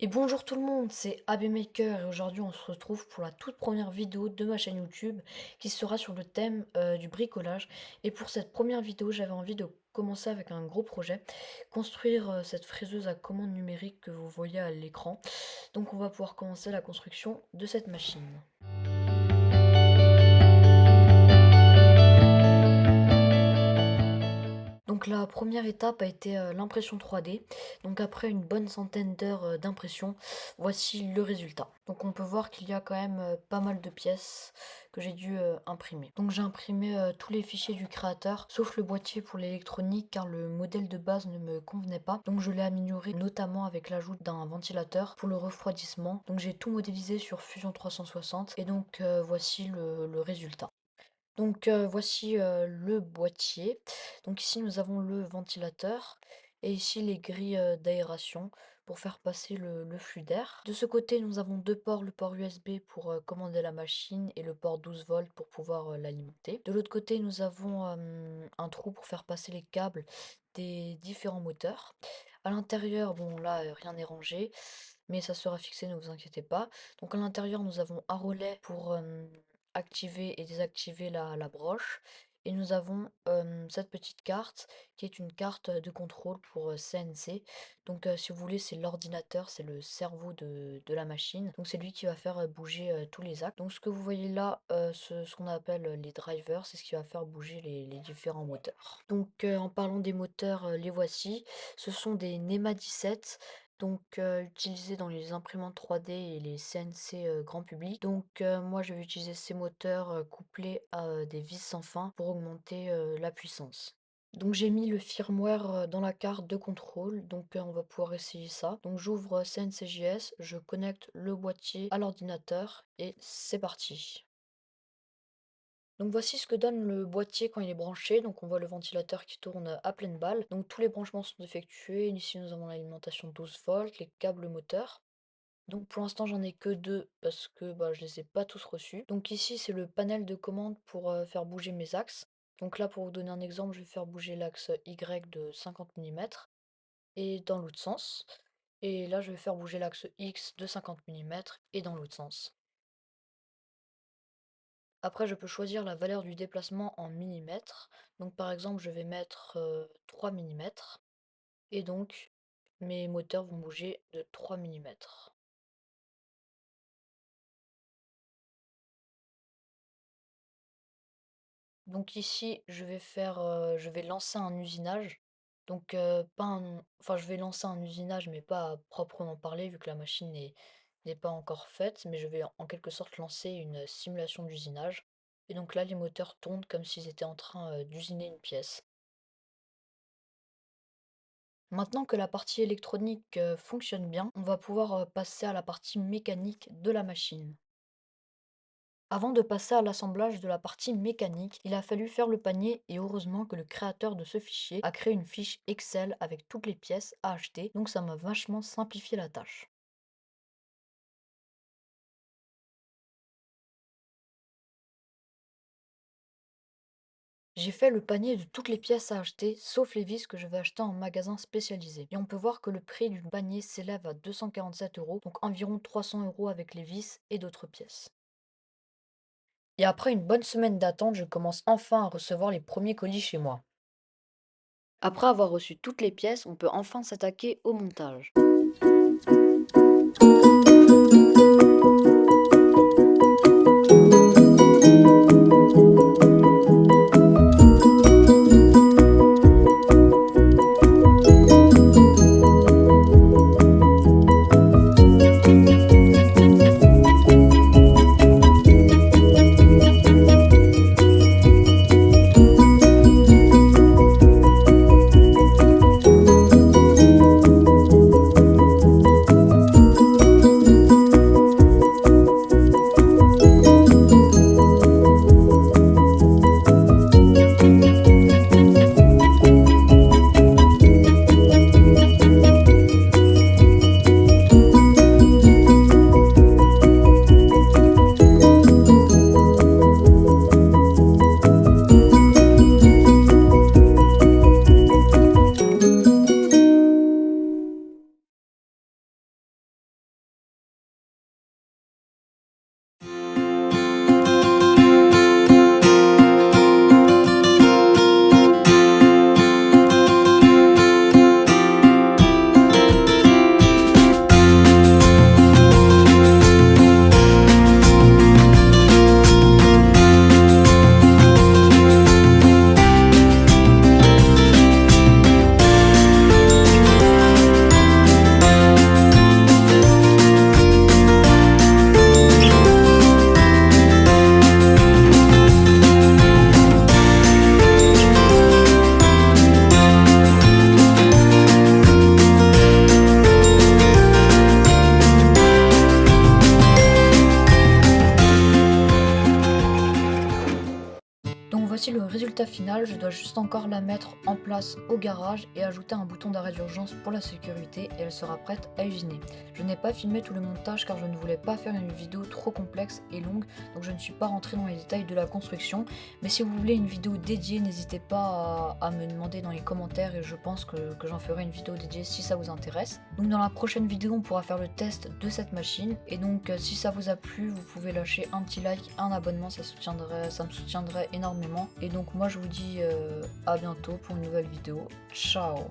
Et bonjour tout le monde, c'est AB Maker et aujourd'hui on se retrouve pour la toute première vidéo de ma chaîne YouTube qui sera sur le thème du bricolage. Et pour cette première vidéo, j'avais envie de commencer avec un gros projet, construire cette fraiseuse à commande numérique que vous voyez à l'écran. Donc on va pouvoir commencer la construction de cette machine. Donc la première étape a été l'impression 3D. Donc après une bonne centaine d'heures d'impression, voici le résultat. Donc on peut voir qu'il y a quand même pas mal de pièces que j'ai dû imprimer. Donc j'ai imprimé tous les fichiers du créateur, sauf le boîtier pour l'électronique car le modèle de base ne me convenait pas. Donc je l'ai amélioré notamment avec l'ajout d'un ventilateur pour le refroidissement. Donc j'ai tout modélisé sur Fusion 360 et donc voici le résultat. Donc voici le boîtier. Donc ici nous avons le ventilateur et ici les grilles d'aération pour faire passer le flux d'air. De ce côté nous avons deux ports, le port USB pour commander la machine et le port 12 volts pour pouvoir l'alimenter. De l'autre côté nous avons un trou pour faire passer les câbles des différents moteurs. À l'intérieur, bon là rien n'est rangé, mais ça sera fixé, ne vous inquiétez pas. Donc à l'intérieur nous avons un relais pour activer et désactiver la broche. Et nous avons cette petite carte qui est une carte de contrôle pour CNC. Donc si vous voulez, c'est l'ordinateur, c'est le cerveau de la machine. Donc c'est lui qui va faire bouger tous les axes. Donc ce que vous voyez là, ce qu'on appelle les drivers, c'est ce qui va faire bouger les différents moteurs. Donc en parlant des moteurs, les voici. Ce sont des NEMA 17 donc utilisés dans les imprimantes 3D et les CNC grand public. Donc moi je vais utiliser ces moteurs couplés à des vis sans fin pour augmenter la puissance. Donc j'ai mis le firmware dans la carte de contrôle, donc on va pouvoir essayer ça. Donc j'ouvre CNCJS, je connecte le boîtier à l'ordinateur et c'est parti. Donc voici ce que donne le boîtier quand il est branché. Donc on voit le ventilateur qui tourne à pleine balle. Donc tous les branchements sont effectués. Ici nous avons l'alimentation 12 volts, les câbles moteurs. Donc pour l'instant j'en ai que deux parce que je les ai pas tous reçus. Donc ici c'est le panel de commande pour faire bouger mes axes. Donc là pour vous donner un exemple, je vais faire bouger l'axe Y de 50 mm et dans l'autre sens. Et là je vais faire bouger l'axe X de 50 mm et dans l'autre sens. Après, je peux choisir la valeur du déplacement en millimètres. Donc, par exemple, je vais mettre 3 mm. Et donc, mes moteurs vont bouger de 3 mm. Donc ici, je vais lancer un usinage. Donc, pas un, enfin, je vais lancer un usinage, mais pas à proprement parler, vu que la machine n'est pas encore faite. Mais je vais en quelque sorte lancer une simulation d'usinage. Et donc là, les moteurs tournent comme s'ils étaient en train d'usiner une pièce. Maintenant que la partie électronique fonctionne bien, on va pouvoir passer à la partie mécanique de la machine. Avant de passer à l'assemblage de la partie mécanique, il a fallu faire le panier et heureusement que le créateur de ce fichier a créé une fiche Excel avec toutes les pièces à acheter, donc ça m'a vachement simplifié la tâche. J'ai fait le panier de toutes les pièces à acheter, sauf les vis que je vais acheter en magasin spécialisé. Et on peut voir que le prix du panier s'élève à 247 euros, donc environ 300 euros avec les vis et d'autres pièces. Et après une bonne semaine d'attente, je commence enfin à recevoir les premiers colis chez moi. Après avoir reçu toutes les pièces, on peut enfin s'attaquer au montage. résultat final, je dois juste encore la mettre en place au garage et ajouter un bouton d'arrêt d'urgence pour la sécurité et elle sera prête à usiner. Je n'ai pas filmé tout le montage car je ne voulais pas faire une vidéo trop complexe et longue, donc je ne suis pas rentré dans les détails de la construction. Mais si vous voulez une vidéo dédiée, n'hésitez pas à me demander dans les commentaires et je pense que j'en ferai une vidéo dédiée si ça vous intéresse. Donc dans la prochaine vidéo, on pourra faire le test de cette machine et donc si ça vous a plu, vous pouvez lâcher un petit like, un abonnement, ça me soutiendrait énormément. Et donc moi je vous dis à bientôt pour une nouvelle vidéo. Ciao.